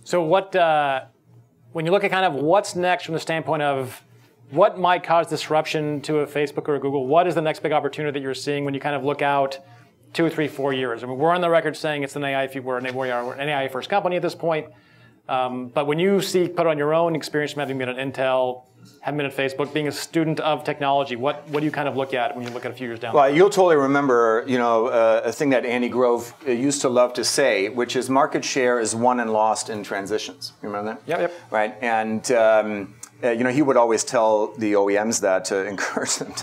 So when you look at kind of what's next from the standpoint of what might cause disruption to a Facebook or a Google, what is the next big opportunity that you're seeing when you kind of look out 2, 3, 4 years? I mean, we're on the record saying it's an AI. We're an AI first company at this point. But when you put on your own experience from having been at Intel, having been at Facebook, being a student of technology, what do you kind of look at when you look at a few years down? Well, you'll totally remember, a thing that Andy Grove used to love to say, which is market share is won and lost in transitions. You remember that? Yep. Right, and he would always tell the OEMs that to encourage them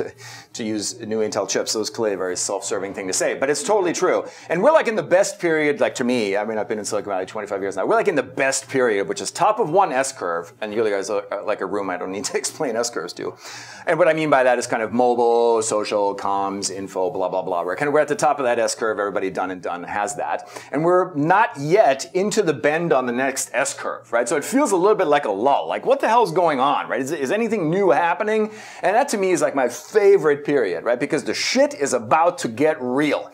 to use new Intel chips. So it was clearly a very self-serving thing to say, but it's totally true. And we're like in the best period, like to me, I mean, I've been in Silicon Valley 25 years now. We're like in the best period, which is top of one S-curve. And you guys are like a room I don't need to explain S-curves to. And what I mean by that is kind of mobile, social, comms, info, blah, blah, blah. We're at the top of that S-curve. Everybody done and done has that. And we're not yet into the bend on the next S-curve, right? So it feels a little bit like a lull. Like, what the hell's going on, right? Is anything new happening? And that to me is like my favorite period, right? Because the shit is about to get real.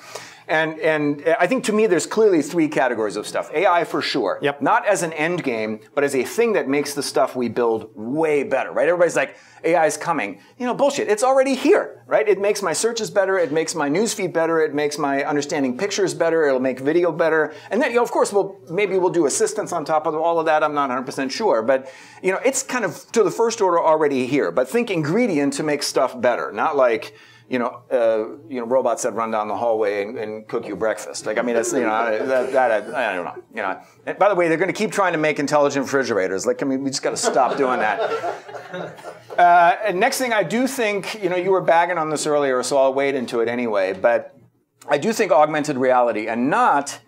And I think to me there's clearly 3 categories of stuff. AI for sure. Yep. Not as an end game, but as a thing that makes the stuff we build way better, right? Everybody's like, AI is coming. Bullshit. It's already here, right? It makes my searches better. It makes my newsfeed better. It makes my understanding pictures better. It'll make video better. And then, of course, maybe we'll do assistance on top of all of that. I'm not 100% sure. But, it's kind of to the first order already here. But think ingredient to make stuff better, not like, robots that run down the hallway and cook you breakfast. Like, I mean, that's, I don't know. And by the way, they're going to keep trying to make intelligent refrigerators. Like, I mean, we just got to stop doing that. And next thing, I do think, you were bagging on this earlier, so I'll wade into it anyway. But I do think augmented reality, and not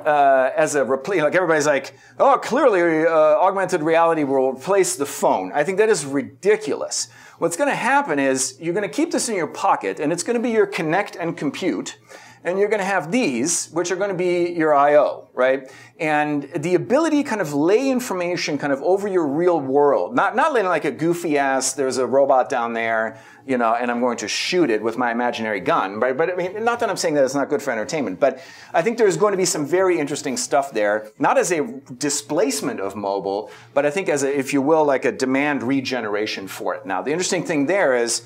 as a replace. Like everybody's like, oh, clearly augmented reality will replace the phone. I think that is ridiculous. What's going to happen is you're going to keep this in your pocket, and it's going to be your connect and compute. And you're going to have these, which are going to be your I/O, right? And the ability to kind of lay information kind of over your real world. Not laying like a goofy ass, there's a robot down there, and I'm going to shoot it with my imaginary gun, right? But I mean, not that I'm saying that it's not good for entertainment, but I think there's going to be some very interesting stuff there, not as a displacement of mobile, but I think as a, if you will, like a demand regeneration for it. Now, the interesting thing there is,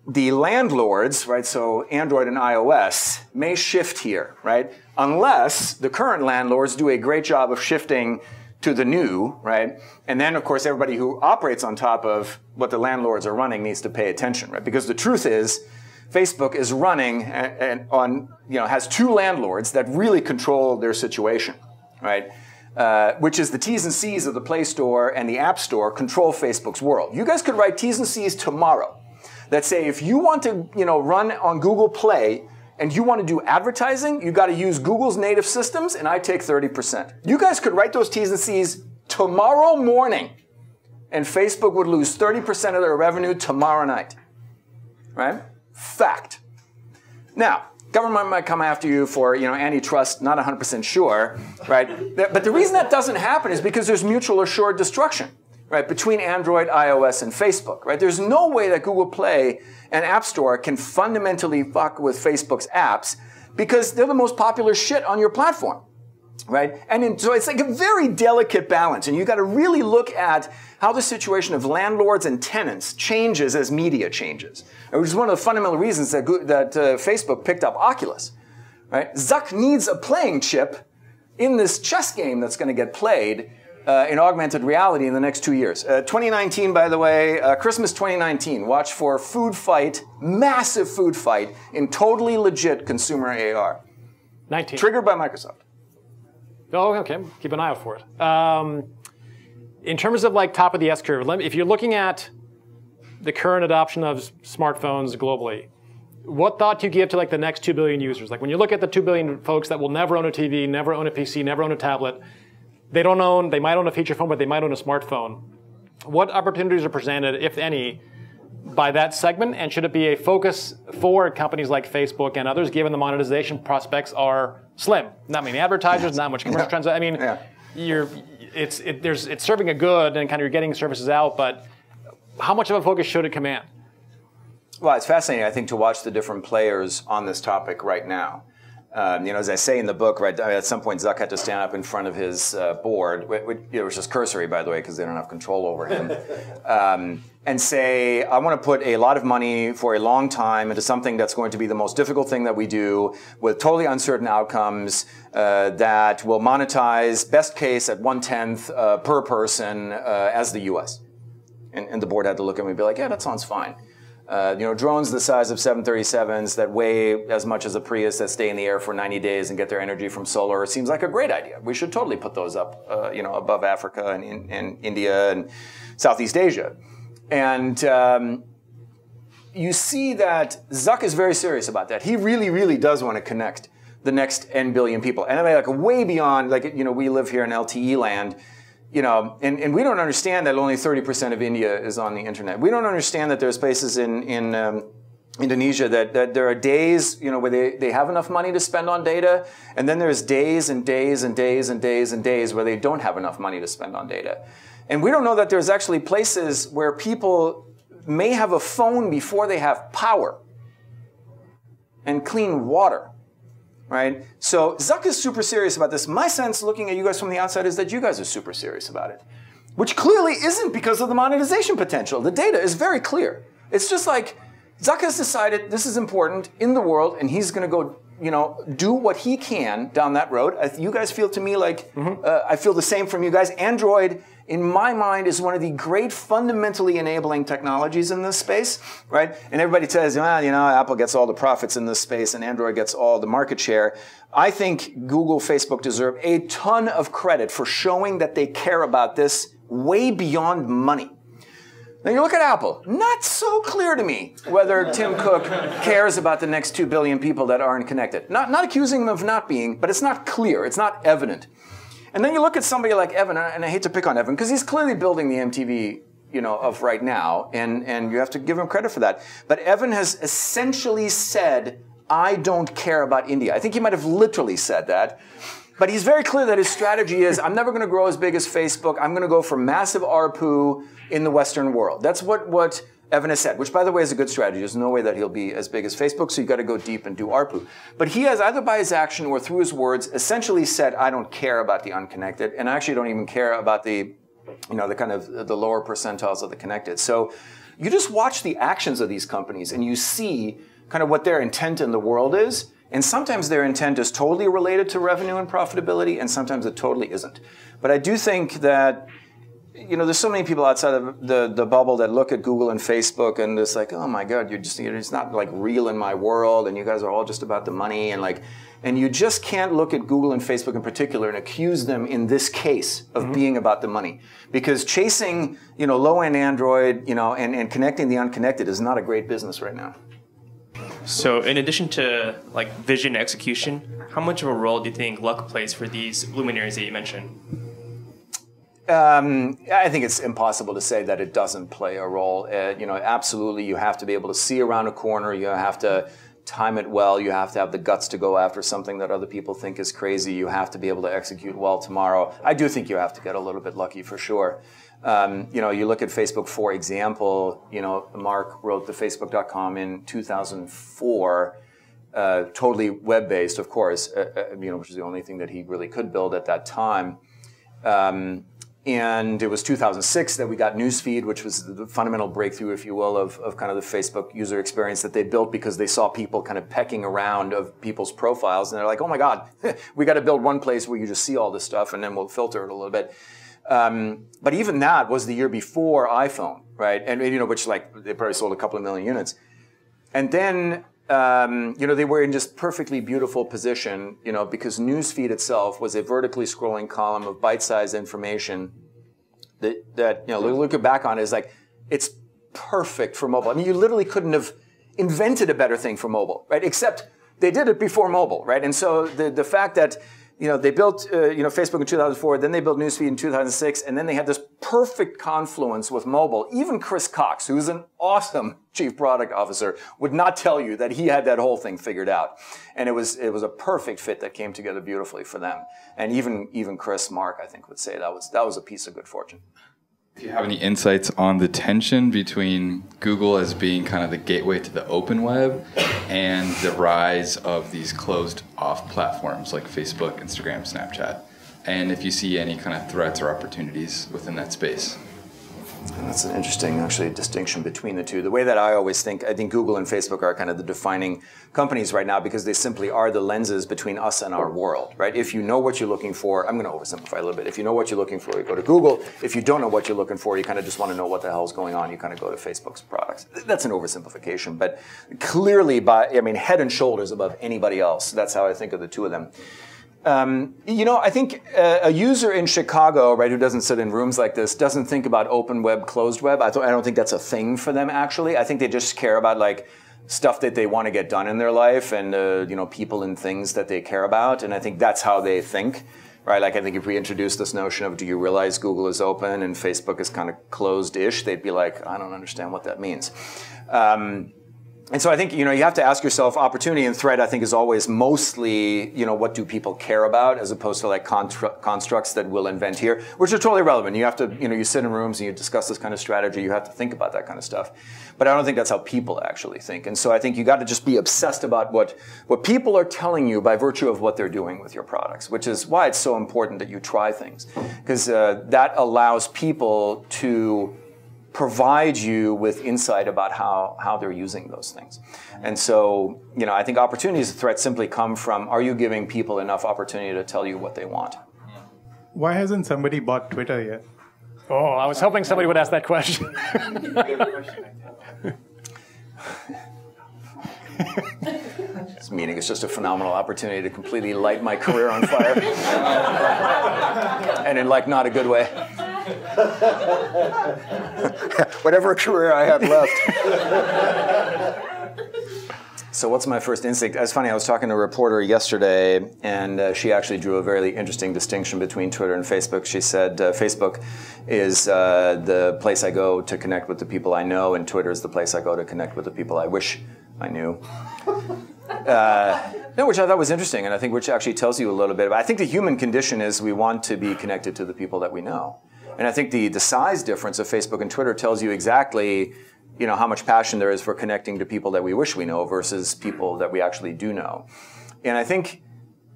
the landlords, right, so Android and iOS, may shift here, right? Unless the current landlords do a great job of shifting to the new, right? And then, of course, everybody who operates on top of what the landlords are running needs to pay attention, right? Because the truth is, Facebook is running has 2 landlords that really control their situation, right? Which is the T's and C's of the Play Store and the App Store control Facebook's world. You guys could write T's and C's tomorrow that say if you want to, run on Google Play and you want to do advertising, you got to use Google's native systems, and I take 30%. You guys could write those T's and C's tomorrow morning, and Facebook would lose 30% of their revenue tomorrow night. Right? Fact. Now, government might come after you for, antitrust, not 100% sure, right? But the reason that doesn't happen is because there's mutual assured destruction. Right, between Android, iOS, and Facebook, right? There's no way that Google Play and App Store can fundamentally fuck with Facebook's apps because they're the most popular shit on your platform, right? So it's like a very delicate balance, and you got to really look at how the situation of landlords and tenants changes as media changes, which is one of the fundamental reasons that Facebook picked up Oculus, right? Zuck needs a playing chip in this chess game that's going to get played in augmented reality in the next 2 years. 2019, by the way, Christmas 2019, watch for food fight, massive food fight in totally legit consumer AR. 19. Triggered by Microsoft. Oh, okay. Keep an eye out for it. In terms of like top of the S-curve, if you're looking at the current adoption of smartphones globally, what thought do you give to like the next 2 billion users? Like when you look at the 2 billion folks that will never own a TV, never own a PC, never own a tablet, they might own a feature phone, but they might own a smartphone. What opportunities are presented, if any, by that segment? And should it be a focus for companies like Facebook and others, given the monetization prospects are slim? Not many advertisers, not much commercial transaction. I mean, it's serving a good and kind of you're getting services out, but how much of a focus should it command? Well, it's fascinating, I think, to watch the different players on this topic right now. As I say in the book, right, at some point Zuck had to stand up in front of his board, which was just cursory, by the way, because they don't have control over him, and say, I want to put a lot of money for a long time into something that's going to be the most difficult thing that we do, with totally uncertain outcomes, that will monetize, best case, at 1/10 per person as the US. And the board had to look at me and be like, yeah, that sounds fine. Drones the size of 737s that weigh as much as a Prius that stay in the air for 90 days and get their energy from solar seems like a great idea. We should totally put those up, above Africa and India and Southeast Asia. And you see that Zuck is very serious about that. He really, really does want to connect the next N billion people. And I mean, like way beyond, we live here in LTE land. And we don't understand that only 30% of India is on the internet. We don't understand that there's places in Indonesia that there are days, where they have enough money to spend on data, and then there's days and days and days and days and days where they don't have enough money to spend on data. And we don't know that there's actually places where people may have a phone before they have power and clean water. Right? So Zuck is super serious about this. My sense, looking at you guys from the outside, is that you guys are super serious about it. Which clearly isn't because of the monetization potential. The data is very clear. It's just like Zuck has decided this is important in the world, and he's going to go, do what he can down that road. You guys feel to me like I feel the same from you guys. Android, in my mind, is one of the great fundamentally enabling technologies in this space, right? And everybody says, Apple gets all the profits in this space and Android gets all the market share. I think Google, Facebook deserve a ton of credit for showing that they care about this way beyond money. Now you look at Apple, not so clear to me whether Tim Cook cares about the next 2 billion people that aren't connected. Not accusing him of not being, but it's not clear, it's not evident. And then you look at somebody like Evan, and I hate to pick on Evan, because he's clearly building the MTV, of right now, and you have to give him credit for that. But Evan has essentially said, I don't care about India. I think he might have literally said that. But he's very clear that his strategy is, I'm never going to grow as big as Facebook. I'm going to go for massive ARPU in the Western world. That's what Evan has said, which, by the way, is a good strategy. There's no way that he'll be as big as Facebook, so you've got to go deep and do ARPU. But he has, either by his action or through his words, essentially said, I don't care about the unconnected, and I actually don't even care about the kind of the lower percentiles of the connected. So you just watch the actions of these companies, and you see kind of what their intent in the world is. And sometimes their intent is totally related to revenue and profitability, and sometimes it totally isn't. But I do think that, there's so many people outside of the bubble that look at Google and Facebook and it's like, oh my God, it's not like real in my world, and you guys are all just about the money, and you just can't look at Google and Facebook in particular and accuse them in this case of being about the money. Because chasing, low-end Android, and connecting the unconnected is not a great business right now. So in addition to vision execution, how much of a role do you think luck plays for these luminaries that you mentioned? I think it's impossible to say that it doesn't play a role. Absolutely, you have to be able to see around a corner. You have to time it well. You have to have the guts to go after something that other people think is crazy. You have to be able to execute well tomorrow. I do think you have to get a little bit lucky for sure. You look at Facebook, for example, Mark wrote the Facebook.com in 2004, totally web-based, of course, which is the only thing that he really could build at that time. And it was 2006 that we got Newsfeed, which was the fundamental breakthrough, if you will, of kind of the Facebook user experience that they built because they saw people kind of pecking around of people's profiles. And they're like, oh my God, we got to build one place where you just see all this stuff and then we'll filter it a little bit. But even that was the year before iPhone, right? And, which they probably sold a couple of million units. And then, they were in just perfectly beautiful position, because Newsfeed itself was a vertically scrolling column of bite-sized information that looking back on is it's perfect for mobile. I mean, you literally couldn't have invented a better thing for mobile, right? Except they did it before mobile, right? And so the fact that they built, Facebook in 2004, then they built Newsfeed in 2006, and then they had this perfect confluence with mobile. Even Chris Cox, who's an awesome chief product officer, would not tell you that he had that whole thing figured out. And it was a perfect fit that came together beautifully for them. And even Mark, I think, would say that was a piece of good fortune. Do you have any insights on the tension between Google as being kind of the gateway to the open web and the rise of these closed-off platforms like Facebook, Instagram, Snapchat? And if you see any kind of threats or opportunities within that space? And that's an interesting, actually, distinction between the two. The way that I always think, I think Google and Facebook are kind of the defining companies right now because they simply are the lenses between us and our world, right? If you know what you're looking for, I'm going to oversimplify a little bit. If you know what you're looking for, you go to Google. If you don't know what you're looking for, you kind of just want to know what the hell's going on, you kind of go to Facebook's products. That's an oversimplification, but clearly, head and shoulders above anybody else. That's how I think of the two of them. I think a user in Chicago, right, who doesn't sit in rooms like this, doesn't think about open web, closed web. I don't think that's a thing for them, actually. I think they just care about, like, stuff that they want to get done in their life and, people and things that they care about. And I think that's how they think, right? Like, I think if we introduce this notion of, do you realize Google is open and Facebook is kind of closed-ish, they'd be like, I don't understand what that means. And so I think, you have to ask yourself, opportunity and threat, I think, is always mostly, what do people care about, as opposed to like constructs that we'll invent here, which are totally relevant. You have to, you sit in rooms and you discuss this kind of strategy. You have to think about that kind of stuff. But I don't think that's how people actually think. And so I think you got to just be obsessed about what people are telling you by virtue of what they're doing with your products, which is why it's so important that you try things. Because that allows people to provide you with insight about how they're using those things. And so, I think opportunities and threats simply come from, are you giving people enough opportunity to tell you what they want? Why hasn't somebody bought Twitter yet? Oh, I was hoping somebody would ask that question. This meeting is just a phenomenal opportunity to completely light my career on fire. And in, like, not a good way. Whatever career I have left. So what's my first instinct? It's funny, I was talking to a reporter yesterday, and she actually drew a very interesting distinction between Twitter and Facebook. She said Facebook is the place I go to connect with the people I know, and Twitter is the place I go to connect with the people I wish I knew. Which I thought was interesting, and I think which actually tells you a little bit about. I think the human condition is we want to be connected to the people that we know. And I think the size difference of Facebook and Twitter tells you exactly, how much passion there is for connecting to people that we wish we know versus people that we actually do know. And I think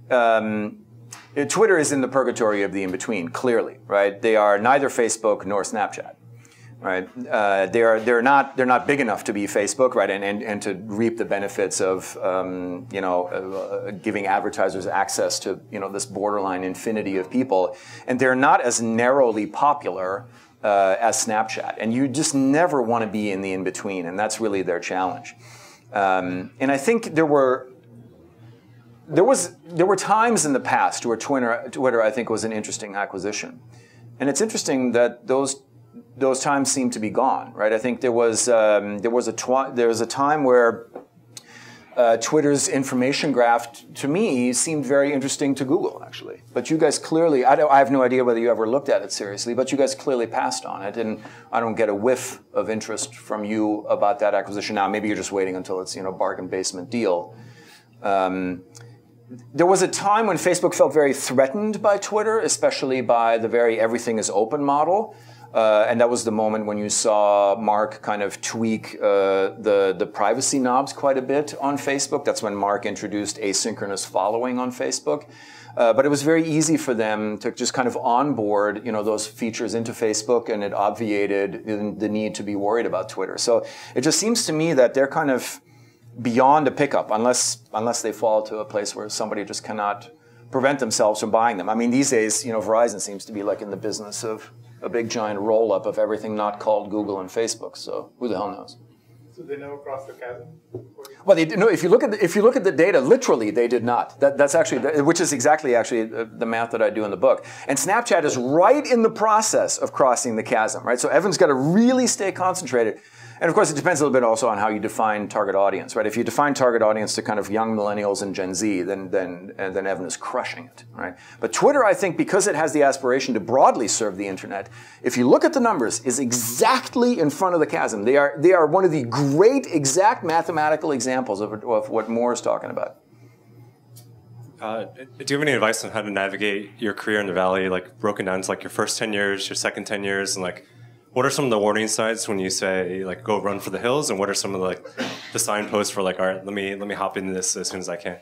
Twitter is in the purgatory of the in-between, clearly, right? They are neither Facebook nor Snapchat, right? They're not big enough to be Facebook, right? And to reap the benefits of giving advertisers access to this borderline infinity of people, and they're not as narrowly popular as Snapchat. And you just never want to be in the in-between, and that's really their challenge. And I think there were times in the past where Twitter I think was an interesting acquisition, and it's interesting that those times seem to be gone, right? I think there was a time where Twitter's information graph, to me, seemed very interesting to Google, actually. But you guys clearly, I have no idea whether you ever looked at it seriously, but you guys clearly passed on it, and I don't get a whiff of interest from you about that acquisition now. Maybe you're just waiting until it's, bargain basement deal. There was a time when Facebook felt very threatened by Twitter, especially by the very everything is open model. And that was the moment when you saw Mark kind of tweak the privacy knobs quite a bit on Facebook. That's when Mark introduced asynchronous following on Facebook. But it was very easy for them to just kind of onboard, those features into Facebook, and it obviated the need to be worried about Twitter. So it just seems to me that they're kind of beyond a pickup, unless they fall to a place where somebody just cannot prevent themselves from buying them. I mean, these days, Verizon seems to be like in the business of a big giant roll-up of everything not called Google and Facebook. So who the hell knows? So they never crossed the chasm? Well, if you look at the data, literally they did not. That's actually, which is exactly the math that I do in the book. And Snapchat is right in the process of crossing the chasm, right? So Evan's got to really stay concentrated. And of course, it depends a little bit also on how you define target audience, right? If you define target audience to kind of young millennials and Gen Z, then Evan is crushing it, right? But Twitter, I think, because it has the aspiration to broadly serve the internet, if you look at the numbers, is exactly in front of the chasm. They are one of the great exact mathematical examples of what Moore is talking about. Do you have any advice on how to navigate your career in the Valley, like broken down to like your first 10 years, your second 10 years, and like what are some of the warning signs when you say like go run for the hills, and what are some of the signposts for like, all right, let me hop into this as soon as I can?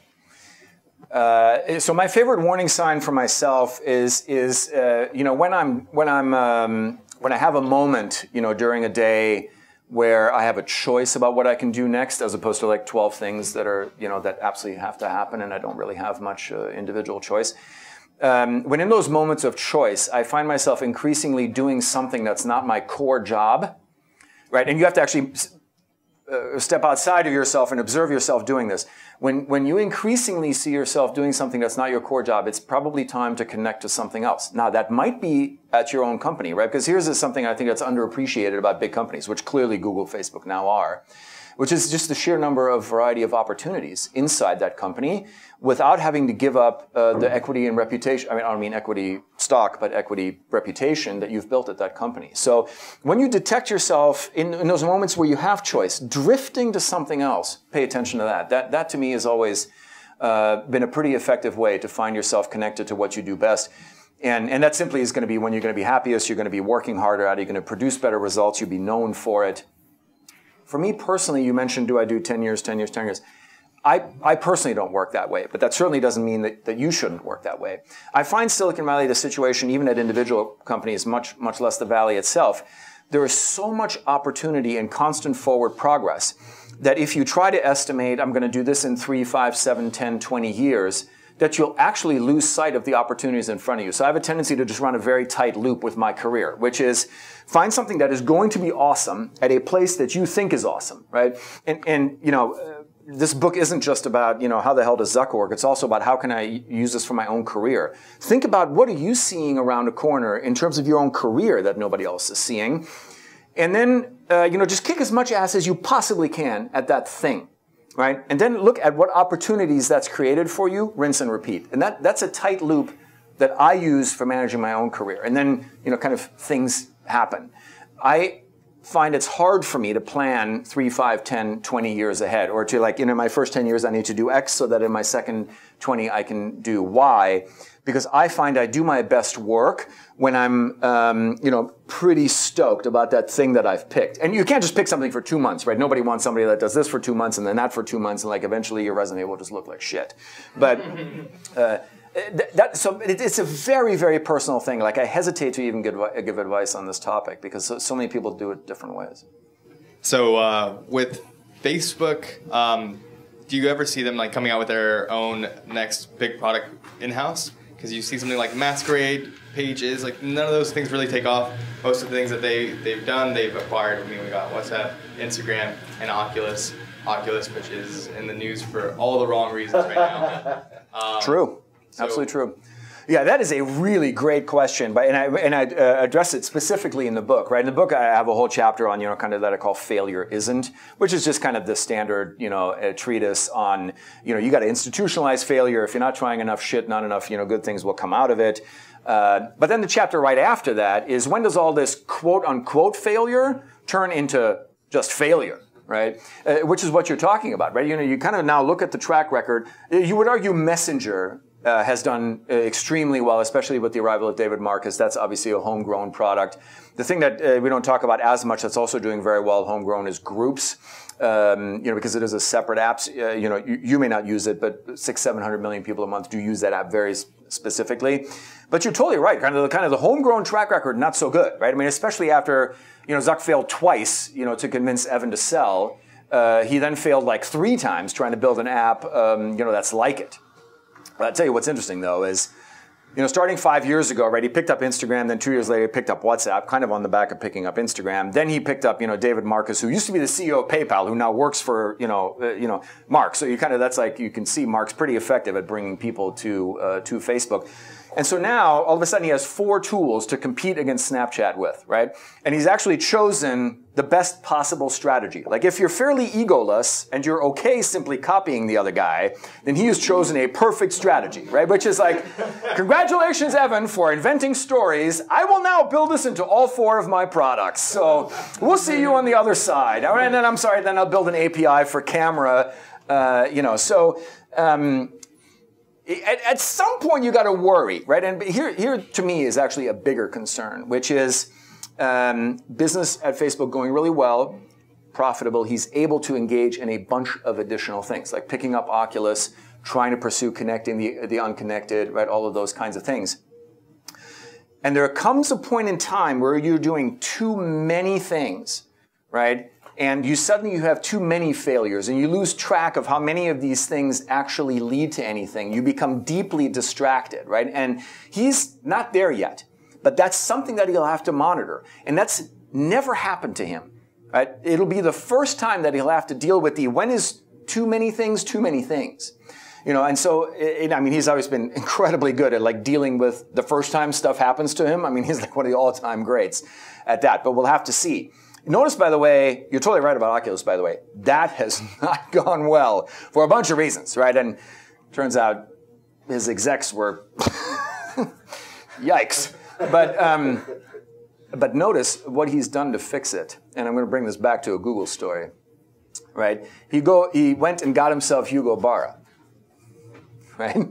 So my favorite warning sign for myself is you know, when I have a moment, you know, during a day where I have a choice about what I can do next, as opposed to like 12 things that are, you know, that absolutely have to happen, and I don't really have much individual choice. When in those moments of choice, I find myself increasingly doing something that's not my core job, right? And you have to actually step outside of yourself and observe yourself doing this. When you increasingly see yourself doing something that's not your core job, it's probably time to connect to something else. Now, that might be at your own company, right? Because here's something I think that's underappreciated about big companies, which clearly Google, Facebook now are, which is just the sheer number of variety of opportunities inside that company without having to give up the equity and reputation. I mean, I don't mean equity stock, but equity reputation that you've built at that company. So when you detect yourself in those moments where you have choice, drifting to something else, pay attention to that. That to me has always been a pretty effective way to find yourself connected to what you do best. And that simply is going to be when you're going to be happiest, you're going to be working harder at it, you're going to produce better results, you'll be known for it. For me personally, you mentioned, do I do 10 years, 10 years, 10 years? I personally don't work that way, but that certainly doesn't mean that you shouldn't work that way. I find Silicon Valley, the situation, even at individual companies, much less the Valley itself, there is so much opportunity and constant forward progress that if you try to estimate, I'm going to do this in 3, 5, 7, 10, 20 years, that you'll actually lose sight of the opportunities in front of you. So I have a tendency to just run a very tight loop with my career, which is find something that is going to be awesome at a place that you think is awesome, right? And you know, this book isn't just about, you know, how the hell does Zuck work? It's also about how can I use this for my own career. Think about what are you seeing around a corner in terms of your own career that nobody else is seeing. And then, you know, just kick as much ass as you possibly can at that thing. Right? And then look at what opportunities that's created for you, rinse and repeat. And that's a tight loop that I use for managing my own career. And then, you know, kind of things happen. I find it's hard for me to plan 3, 5, 10, 20 years ahead, or to like, you know, in my first 10 years I need to do X so that in my second 20 I can do Y. Because I find I do my best work when I'm, you know, pretty stoked about that thing that I've picked. And you can't just pick something for 2 months, right? Nobody wants somebody that does this for 2 months and then that for 2 months, and like eventually your resume will just look like shit. But so it's a very, very personal thing. Like I hesitate to even give advice on this topic because so many people do it different ways. So with Facebook, do you ever see them like coming out with their own next big product in-house? Because you see something like Masquerade, Pages, like none of those things really take off. Most of the things that they've done, they've acquired. I mean, we got WhatsApp, Instagram, and Oculus. Oculus, which is in the news for all the wrong reasons right now. True. Absolutely true. Yeah, that is a really great question, but and I address it specifically in the book. Right in the book, I have a whole chapter on, you know, kind of that I call failure isn't, which is just kind of the standard, you know, treatise on, you know, you got to institutionalize failure. If you're not trying enough shit, not enough, you know, good things will come out of it. But then the chapter right after that is when does all this quote unquote failure turn into just failure? Right, which is what you're talking about, right? You know, you kind of now look at the track record. You would argue Messenger has done extremely well, especially with the arrival of David Marcus. That's obviously a homegrown product. The thing that we don't talk about as much that's also doing very well homegrown is Groups. You know, because it is a separate app. You know, you may not use it, but 600-700 million people a month do use that app very specifically. But you're totally right. Kind of the homegrown track record, not so good, right? I mean, especially after, you know, Zuck failed twice, you know, to convince Evan to sell. He then failed like 3 times trying to build an app, you know, that's like it. But I'll tell you what's interesting though is, you know, starting 5 years ago, right, he picked up Instagram, then 2 years later he picked up WhatsApp, kind of on the back of picking up Instagram. Then he picked up, you know, David Marcus, who used to be the CEO of PayPal, who now works for, you know, Mark. So you kind of, that's like, you can see Mark's pretty effective at bringing people to Facebook. And so now, all of a sudden, he has 4 tools to compete against Snapchat with, right? And he's actually chosen the best possible strategy. Like, if you're fairly egoless and you're okay simply copying the other guy, then he has chosen a perfect strategy, right? Which is like, congratulations, Evan, for inventing stories. I will now build this into all 4 of my products. So we'll see you on the other side. All right, and then I'm sorry, then I'll build an API for camera, you know, so... At some point, you got to worry, right? And here to me is actually a bigger concern, which is business at Facebook going really well, profitable. He's able to engage in a bunch of additional things, like picking up Oculus, trying to pursue connecting the unconnected, right? All of those kinds of things. And there comes a point in time where you're doing too many things, right? And you suddenly have too many failures, and you lose track of how many of these things actually lead to anything. You become deeply distracted, right? And he's not there yet, but that's something that he'll have to monitor. And that's never happened to him, right? It'll be the first time that he'll have to deal with when is too many things too many things? You know, and so, I mean, he's always been incredibly good at like dealing with the first time stuff happens to him. I mean, he's like one of the all-time greats at that, but we'll have to see. Notice, by the way, you're totally right about Oculus, by the way. That has not gone well for a bunch of reasons, right? And turns out his execs were yikes. But notice what he's done to fix it. And I'm going to bring this back to a Google story, right? He went and got himself Hugo Barra, right?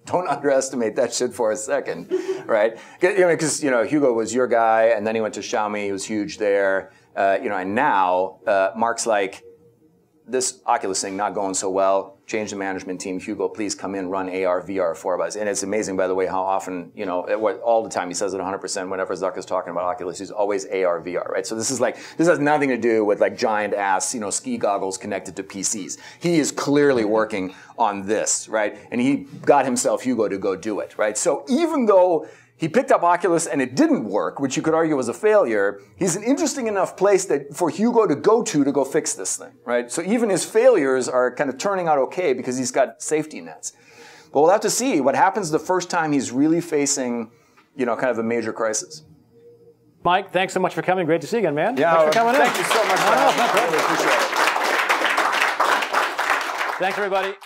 Don't underestimate that shit for a second, right? Because Hugo was your guy, and then he went to Xiaomi. He was huge there. And now Mark's like, this Oculus thing not going so well. Change the management team. Hugo, please come in, run AR, VR for us. And it's amazing, by the way, how often, all the time he says it 100%. Whenever Zuck is talking about Oculus, he's always AR, VR, right? So this has nothing to do with like giant ass, ski goggles connected to PCs. He is clearly working on this, right? And he got himself Hugo to go do it, right? So even though he picked up Oculus and it didn't work, which you could argue was a failure, he's an interesting enough place for Hugo to go fix this thing, right? So even his failures are kind of turning out okay because he's got safety nets. But we'll have to see what happens the first time he's really facing, kind of a major crisis. Mike, thanks so much for coming. Great to see you again, man. Yeah, thanks for coming in. Thank you so much for having me. I really appreciate it. Thanks, everybody.